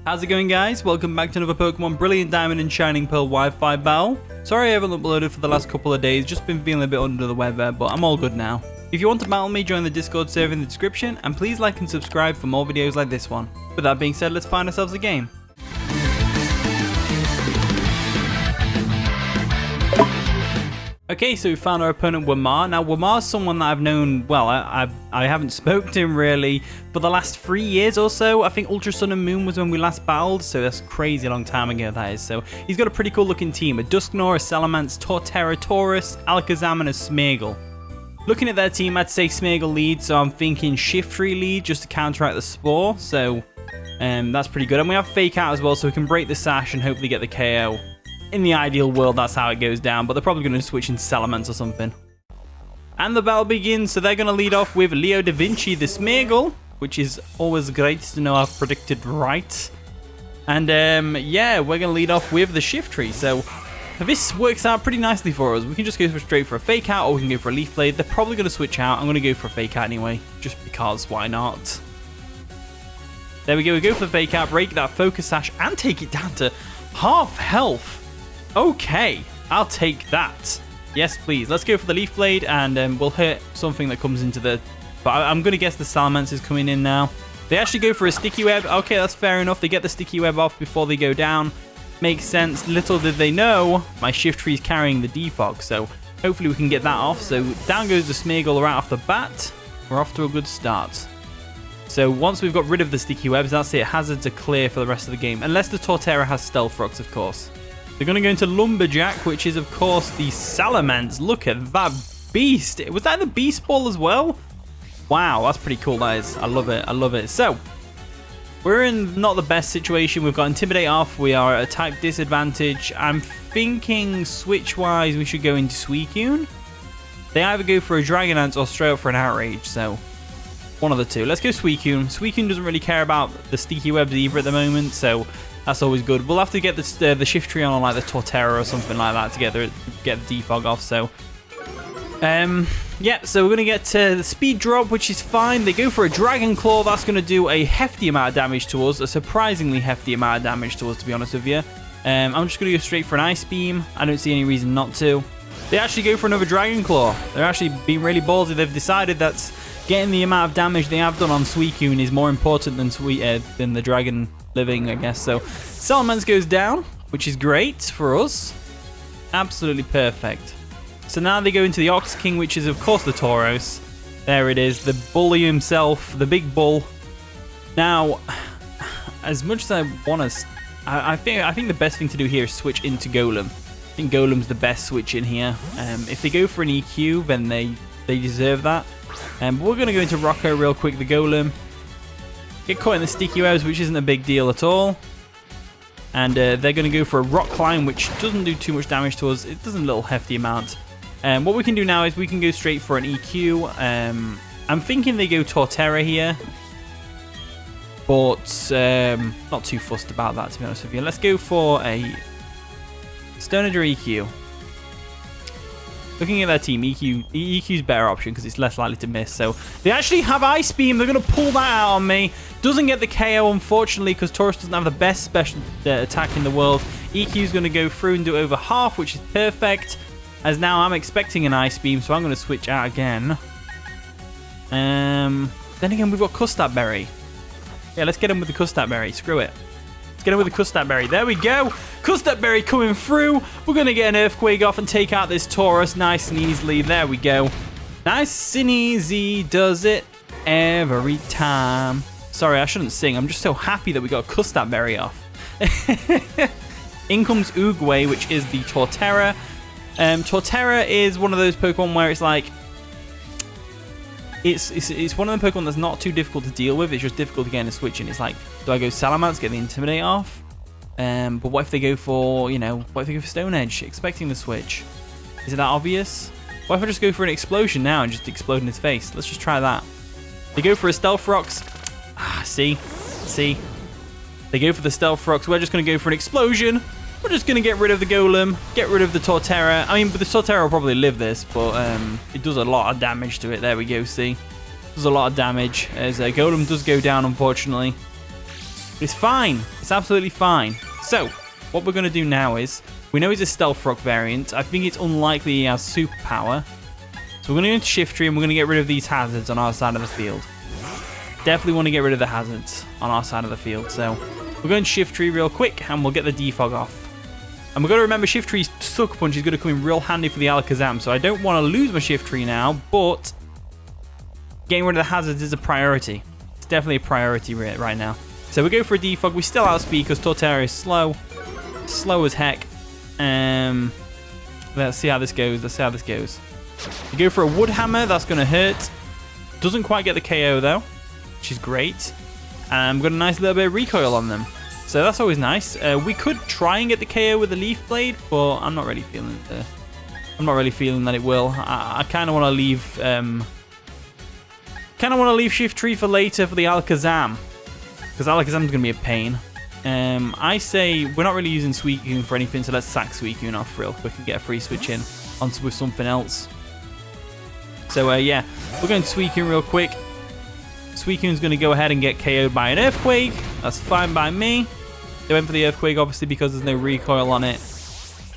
How's it going, guys? Welcome back to another Pokemon Brilliant Diamond and Shining Pearl Wi-Fi battle. Sorry I haven't uploaded for the last couple of days, just been feeling a bit under the weather, but I'm all good now. If you want to battle me, join the Discord server in the description, and please like and subscribe for more videos like this one. With that being said, let's find ourselves a game. Okay, so we found our opponent Wamar. Now, Wamar's someone that I've known, well, I haven't spoken to him really for the last 3 years or so. I think Ultra Sun and Moon was when we last battled, so that's crazy long time ago, that is. So he's got a pretty cool looking team. A DUSKNOIR, a Salamence, Torterra, Taurus, Alakazam, and a Smeargle. Looking at their team, I'd say Smeargle leads, so I'm thinking Shiftry lead just to counteract the Spore. So that's pretty good. And we have Fake Out as well, so we can break the Sash and hopefully get the KO. In the ideal world, that's how it goes down, but they're probably going to switch in Salamence or something. And the battle begins, so they're going to lead off with Leo Da Vinci, the Smeargle, which is always great to know I've predicted right. And yeah, we're going to lead off with the Shiftry, so this works out pretty nicely for us. We can just go straight for a Fake Out, or we can go for a Leaf Blade. They're probably going to switch out. I'm going to go for a Fake Out anyway, just because, why not? There we go, we go for the Fake Out, break that Focus Sash, and take it down to half health. Okay, I'll take that. Yes, please. Let's go for the Leaf Blade, and we'll hit something that comes into the... But I'm going to guess the Salamence is coming in now. They actually go for a Sticky Web. Okay, that's fair enough. They get the Sticky Web off before they go down. Makes sense. Little did they know, my Shiftry is carrying the Defog, so hopefully we can get that off. So down goes the Smeargle right off the bat. We're off to a good start. So once we've got rid of the Sticky Webs, that's it. Hazards are clear for the rest of the game. Unless the Torterra has Stealth Rocks, of course. They're going to go into Lumberjack, which is, of course, the Salamence. Look at that beast. Was that the Beast Ball as well? Wow, that's pretty cool, that is. I love it. I love it. So, we're in not the best situation. We've got Intimidate off. We are at a type disadvantage. I'm thinking, switch-wise, we should go into Suicune. They either go for a Dragonance or straight up for an Outrage, so one of the two. Let's go Suicune. Suicune doesn't really care about the Sticky Webs either at the moment, so that's always good. We'll have to get the Shiftry on like the Torterra or something like that to get the Defog off. So, yeah, so we're going to get the Speed Drop, which is fine. They go for a Dragon Claw. That's going to do a hefty amount of damage to us, a surprisingly hefty amount of damage to us, to be honest with you. I'm just going to go straight for an Ice Beam. I don't see any reason not to. They actually go for another Dragon Claw. They're actually being really ballsy. They've decided that getting the amount of damage they have done on Suicune is more important than the Dragon living, I guess. So Salamence goes down, which is great for us. Absolutely perfect. So now they go into the Ox King, which is of course the Tauros. There it is, the bully himself, the big bull. Now, as much as I want to, I think the best thing to do here is switch into Golem. I think Golem's the best switch in here. If they go for an EQ, then they deserve that. But we're going to go into Rocco real quick, the Golem. Get caught in the Sticky Webs, which isn't a big deal at all. And they're going to go for a Rock Climb, which doesn't do too much damage to us. It does a little hefty amount. What we can do now is we can go straight for an EQ. I'm thinking they go Torterra here. But not too fussed about that, to be honest with you. Let's go for a Stone Edge or EQ. Looking at their team, EQ's better option because it's less likely to miss. So they actually have Ice Beam. They're going to pull that out on me. Doesn't get the KO, unfortunately, because Taurus doesn't have the best special attack in the world. EQ's going to go through and do over half, which is perfect. As now I'm expecting an Ice Beam, so I'm going to switch out again. Then again, we've got Custap Berry. Yeah, let's get him with the Custap Berry. Screw it. Get him with the Custap Berry. There we go. Custap Berry coming through. We're going to get an Earthquake off and take out this Taurus nice and easily. There we go. Nice and easy. Does it every time. Sorry, I shouldn't sing. I'm just so happy that we got Custap Berry off. In comes Oogway, which is the Torterra. Torterra is one of those Pokemon where it's like... It's one of the Pokemon that's not too difficult to deal with. It's just difficult to get in a switch in. It's like, do I go Salamence, get the Intimidate off? But what if they go for, what if they go for Stone Edge, expecting the switch? Is it that obvious? What if I just go for an Explosion now and just explode in his face? Let's just try that. They go for a Stealth Rocks. See? They go for the Stealth Rocks. We're just going to go for an Explosion. We're just going to get rid of the Golem, get rid of the Torterra. I mean, but the Torterra will probably live this, but it does a lot of damage to it. There we go, see? Does a lot of damage as Golem does go down, unfortunately. It's fine. It's absolutely fine. So, what we're going to do now is, we know he's a Stealth Rock variant. I think it's unlikely he has superpower. So we're going to go into Shiftry and we're going to get rid of these hazards on our side of the field. Definitely want to get rid of the hazards on our side of the field. So we're going to Shiftry real quick and we'll get the defog off. And we're going to remember Shiftry's Sucker Punch is going to come in real handy for the Alakazam. So I don't want to lose my Shiftry now, but getting rid of the hazards is a priority. It's definitely a priority right now. So we go for a defog. We still outspeed because Torterra is slow. Slow as heck. Let's see how this goes. We go for a Wood Hammer. That's going to hurt. Doesn't quite get the KO though, which is great. And we've got a nice little bit of recoil on them. So that's always nice. We could try and get the KO with the Leaf Blade, but I'm not really feeling it. I'm not really feeling that it will. I kind of want to leave. Shiftry for later for the Alakazam, because Alakazam's going to be a pain. I say we're not really using Suicune for anything, so let's sack Suicune off real quick and get a free switch in onto with something else. So yeah, we're going to Suicune real quick. Suicune's going to go ahead and get KO'd by an Earthquake. That's fine by me. They went for the Earthquake obviously because there's no recoil on it.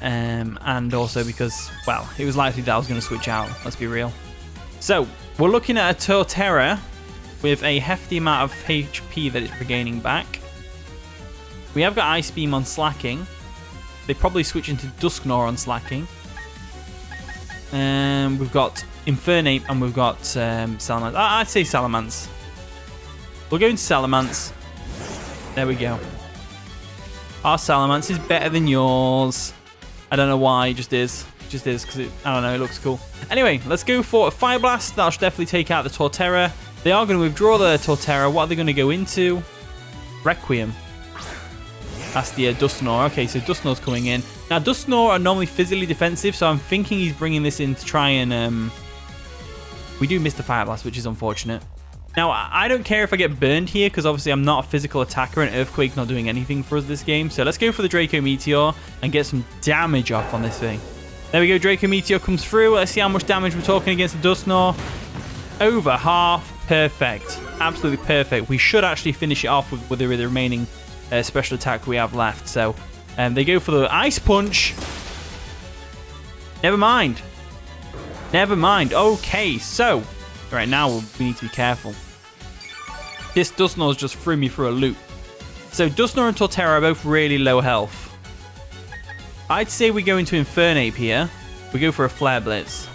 And also because, well, it was likely that I was going to switch out, let's be real. So, we're looking at a Torterra with a hefty amount of HP that it's regaining back. We have got Ice Beam on Slaking. They probably switch into Dusknoir on Slaking. We've got Infernape and we've got Salamence. I'd say Salamence. We'll go into Salamence. There we go. Our Salamence is better than yours. I don't know why, it just is. It just is because I don't know, it looks cool. Anyway, let's go for a Fire Blast. That should definitely take out the Torterra. They are going to withdraw the Torterra. What are they going to go into? Requiem. That's the Dusknoir. Okay, so Dusknoir's coming in. Now, Dusknoir are normally physically defensive, so I'm thinking he's bringing this in to try and... We do miss the Fire Blast, which is unfortunate. Now, I don't care if I get burned here, because obviously I'm not a physical attacker, and Earthquake's not doing anything for us this game. So let's go for the Draco Meteor and get some damage off on this thing. There we go, Draco Meteor comes through. Let's see how much damage we're talking against the Dusknoir. Over half. Perfect. Absolutely perfect. We should actually finish it off with the remaining special attack we have left. So they go for the Ice Punch. Never mind. Never mind. Okay, so right now we need to be careful. This Dusknoir's just threw me through a loop. So Dusknoir and Torterra are both really low health. I'd say we go into Infernape here. We go for a Flare Blitz.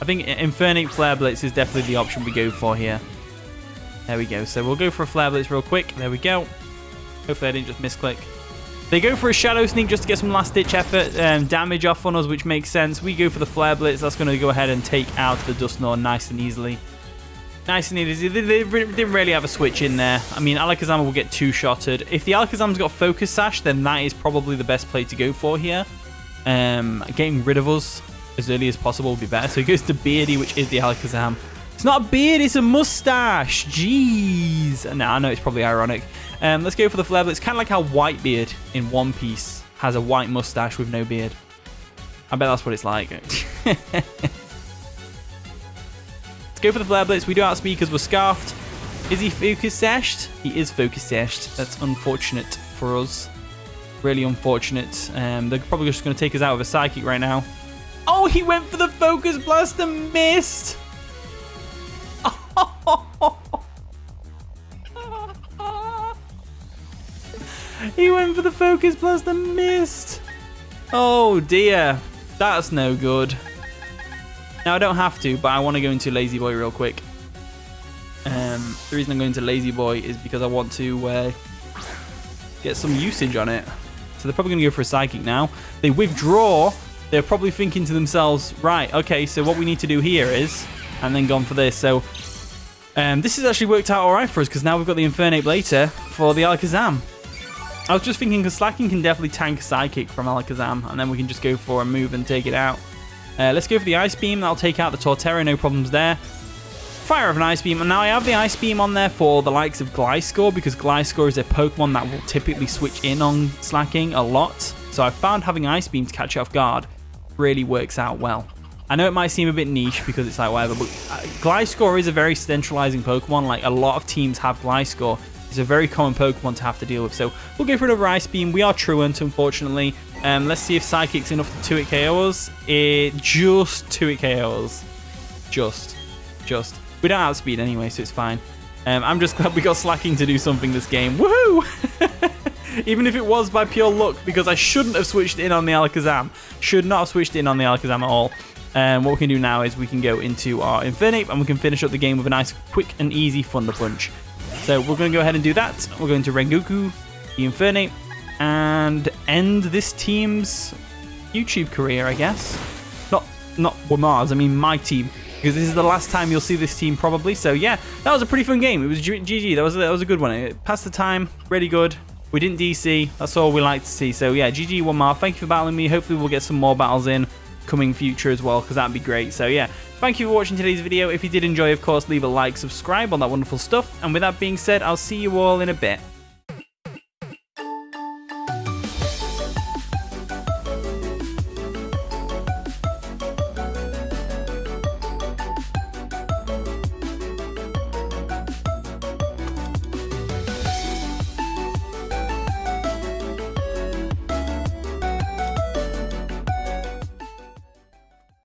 I think Infernape Flare Blitz is definitely the option we go for here. There we go. So we'll go for a Flare Blitz real quick. There we go. Hopefully I didn't just misclick. They go for a Shadow Sneak just to get some last-ditch effort damage off on us, which makes sense. We go for the Flare Blitz. That's going to go ahead and take out the Dusknoir nice and easily. Nice and easy. They didn't really have a switch in there. I mean, Alakazam will get two-shotted. If the Alakazam's got Focus Sash, then that is probably the best play to go for here. Getting rid of us as early as possible would be better. So he goes to Beardy, which is the Alakazam. It's not a beard, it's a mustache. Jeez. Nah, I know it's probably ironic. Let's go for the Flare Blitz. Kind of like how Whitebeard in One Piece has a white mustache with no beard. I bet that's what it's like. Let's go for the Flare Blitz. We do outspeed because we're scarfed. Is he Focus Sashed? He is Focus Sashed. That's unfortunate for us. Really unfortunate. They're probably just going to take us out with a Psychic right now. Oh, he went for the Focus Blast and missed. He went for the Focus Blast and missed. Oh dear. That's no good. Now I don't have to, but I want to go into Lazy Boy real quick. The reason I'm going to Lazy Boy is because I want to get some usage on it. So they're probably going to go for a Psychic now. They withdraw. They're probably thinking to themselves, right, okay, so what we need to do here is... And then gone for this. So this has actually worked out all right for us because now we've got the Infernape later for the Alakazam. I was just thinking because Slaking can definitely tank a Psychic from Alakazam, and then we can just go for a move and take it out. Let's go for the Ice Beam. That'll take out the Torterra, no problems there. Fire of an Ice Beam, and now I have the Ice Beam on there for the likes of Gliscor, because Gliscor is a Pokemon that will typically switch in on Slaking a lot. So I found having Ice Beam to catch it off guard really works out well. I know it might seem a bit niche because it's like whatever, but Gliscor is a very centralizing Pokemon. Like a lot of teams have Gliscor, It's a very common Pokemon to have to deal with. So we'll go for another Ice Beam. We are Truant, unfortunately. Let's see if Psychic's enough to 2-hit KO us. It just 2-hit KO us. Just. We don't outspeed anyway, so it's fine. I'm just glad we got Slaking to do something this game. Woohoo! Even if it was by pure luck, because I shouldn't have switched in on the Alakazam. Should not have switched in on the Alakazam at all. What we can do now is we can go into our Infernape and we can finish up the game with a nice, quick and easy Thunder Punch. So we're going to go ahead and do that. We're going to Rengoku, the Infernape, and end this team's YouTube career, I guess. Not Wamar's, I mean my team. Because this is the last time you'll see this team probably. So yeah, that was a pretty fun game. It was GG. That was a good one. It passed the time. Really good. We didn't DC. That's all we like to see. So yeah, GG Wamar. Thank you for battling me. Hopefully we'll get some more battles in coming future as well, because that'd be great. So yeah, thank you for watching today's video. If you did enjoy, of course, leave a like, subscribe, all that wonderful stuff. And with that being said, I'll see you all in a bit.